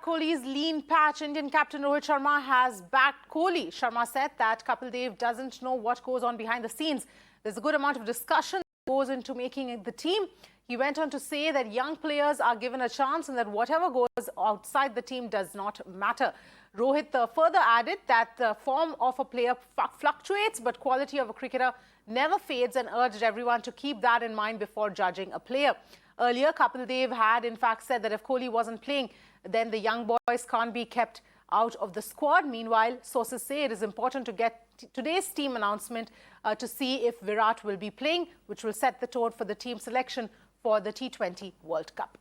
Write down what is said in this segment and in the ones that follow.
Kohli's lean patch, Indian captain Rohit Sharma has backed Kohli. Sharma said that Kapil Dev doesn't know what goes on behind the scenes. There's a good amount of discussion that goes into making the team. He went on to say that young players are given a chance and that whatever goes outside the team does not matter. Rohit further added that the form of a player fluctuates, but quality of a cricketer never fades, and urged everyone to keep that in mind before judging a player. Earlier, Kapil Dev had in fact said that if Kohli wasn't playing, then the young boys can't be kept out of the squad. Meanwhile, sources say it is important to get today's team announcement to see if Virat will be playing, which will set the tone for the team selection for the T20 World Cup.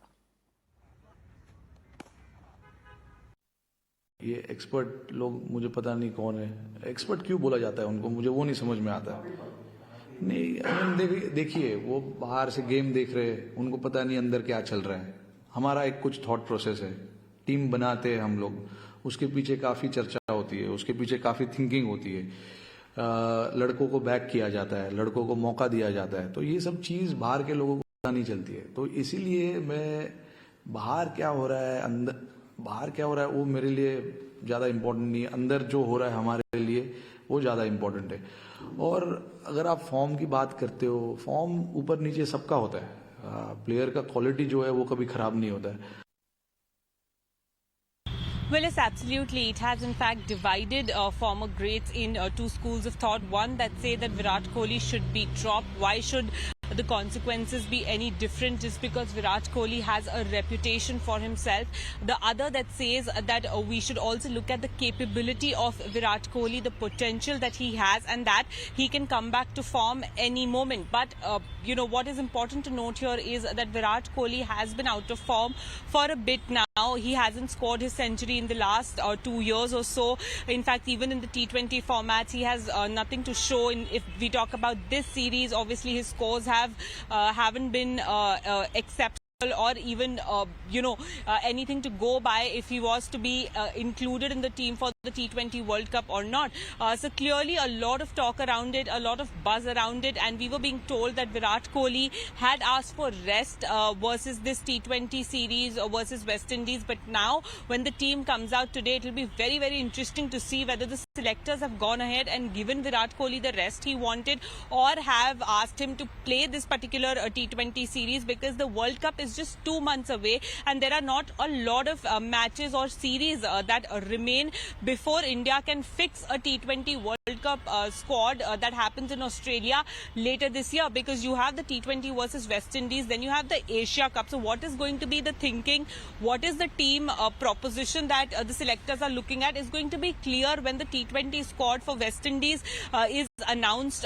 ये expert लोग मुझे पता नहीं कौन है, expert क्यों बोला जाता है उनको, मुझे वो नहीं समझ में आता है। नहीं, देखिए वो बाहर से गेम देख रहे हैं, उनको पता नहीं अंदर क्या चल रहा है। हमारा एक कुछ थॉट प्रोसेस है, टीम बनाते हैं हम लोग, उसके पीछे काफ़ी चर्चा होती है, उसके पीछे काफ़ी थिंकिंग होती है, लड़कों को बैक किया जाता है, लड़कों को मौका दिया जाता है, तो ये सब चीज़ बाहर के लोगों को पता नहीं चलती है। तो इसीलिए मैं बाहर क्या हो रहा है, अंदर बाहर क्या हो रहा है वो मेरे लिए ज़्यादा इम्पोर्टेंट नहीं है, अंदर जो हो रहा है हमारे लिए वो ज़्यादा इम्पोर्टेंट है। और अगर आप फॉर्म की बात करते हो, फॉर्म ऊपर नीचे सबका होता है, प्लेयर का क्वालिटी जो है वो कभी खराब नहीं होता है। Well, yes, absolutely. It has in fact divided former greats in two schools of thought. One that say that Virat Kohli should be dropped. Why should the consequences be any different just because Virat Kohli has a reputation for himself? The other that says that we should also look at the capability of Virat Kohli, the potential that he has, and that he can come back to form any moment. But you know, what is important to note here is that Virat Kohli has been out of form for a bit now. He hasn't scored his century in the last 2 years or so. In fact, even in the T20 formats, he has nothing to show. If we talk about this series, obviously his scores haven't been acceptable or even anything to go by if he was to be included in the team for the T20 World Cup or not. So clearly a lot of talk around it, a lot of buzz around it, and we were being told that Virat Kohli had asked for rest versus this T20 series versus West Indies. But now when the team comes out today, it will be very, very interesting to see whether the selectors have gone ahead and given Virat Kohli the rest he wanted or have asked him to play this particular T20 series, because the World Cup is just 2 months away and there are not a lot of matches or series that remain before India can fix a T20 World Cup squad that happens in Australia later this year, because you have the T20 versus West Indies, then you have the Asia Cup. So what is going to be the thinking, what is the team proposition that the selectors are looking at is going to be clear when the T20 squad for West Indies is announced.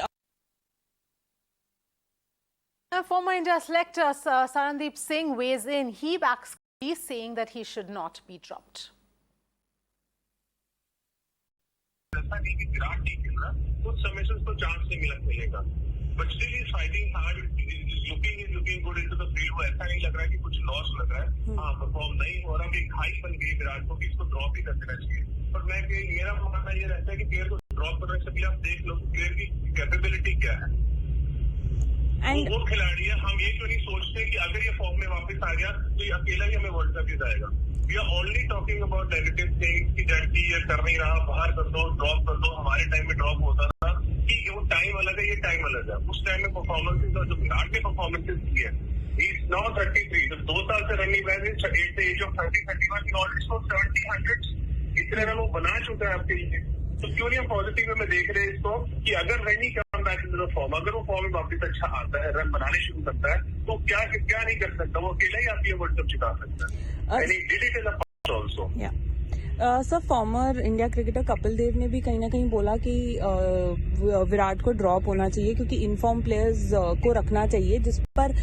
Former India selector Sarandeep Singh weighs in. He backs Kohli, saying that he should not be dropped. ऐसा नहीं कि विराट नहीं खेल रहा, कुछ समय से उसको चांस नहीं मिला खेलने का, but still he is fighting hard, looking good into the field. वो ऐसा नहीं लग रहा है कि कुछ लॉस लग रहा है, हाँ परफॉर्म नहीं हो रहा, एक हाई बन गई विराट को कि इसको ड्रॉप ही कर देना चाहिए। पर मेरा मानना ये रहता है कि प्लेयर को ड्रॉप करने से भी आप देख लो प्लेयर की कैपेबिलिटी क्या है, वो खिलाड़ी है। हम ये क्यों नहीं सोचते कि अगर ये फॉर्म में वापस आ गया तो ये अकेला ही हमें वर्ल्ड कप जिताएगा। We are only talking about negative things कि जर्सी ये कर नहीं रहा, बाहर कर दो, ड्रॉप कर दो। हमारे टाइम में ड्रॉप होता था कि वो टाइम अलग है, ये टाइम अलग है। उस टाइम में परफॉर्मेंसेज और जो विराट ने परफॉर्मेंसेज की है, ही इज नाउ 33, जब 2 साल से running back at the age of 30-31 ही ऑलरेडी स्कोर 70 100 इतने रन वो बना चुका है आपके लिए। तो क्यों नहीं हम पॉजिटिव में देख रहे हैं इसको कि अगर run come back in the form, अगर वो फॉर्म में वापस अच्छा आता है, रन बनाने शुरू करता है, तो क्या नहीं कर सकता, वो अकेला ही आपकी वर्ल्ड कप जिता सकता है। And he did it in the past also. Sir, former India cricketer Kapil Dev ने भी कहीं ना कहीं बोला कि विराट को ड्रॉप होना चाहिए क्योंकि इनफॉर्म प्लेयर्स को रखना चाहिए, जिस पर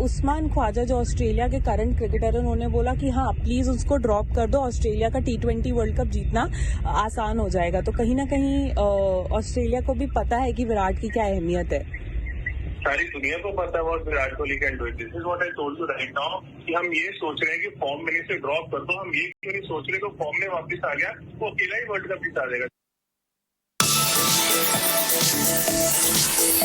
उस्मान ख्वाजा जो ऑस्ट्रेलिया के करंट क्रिकेटर, उन्होंने बोला कि हाँ प्लीज उसको ड्रॉप कर दो, ऑस्ट्रेलिया का T20 वर्ल्ड कप जीतना आसान हो जाएगा। तो कहीं ना कहीं ऑस्ट्रेलिया को भी पता है कि विराट की क्या अहमियत है। सारी दुनिया को पता है Virat Kohli can do it. This is what I told you right now कि हम ये सोच रहे हैं कि फॉर्म में से ड्रॉप कर दो, हम ये क्यों नहीं सोच रहे कि फॉर्म में वापस आ गया वो अकेला ही वर्ल्ड कप जिता देगा।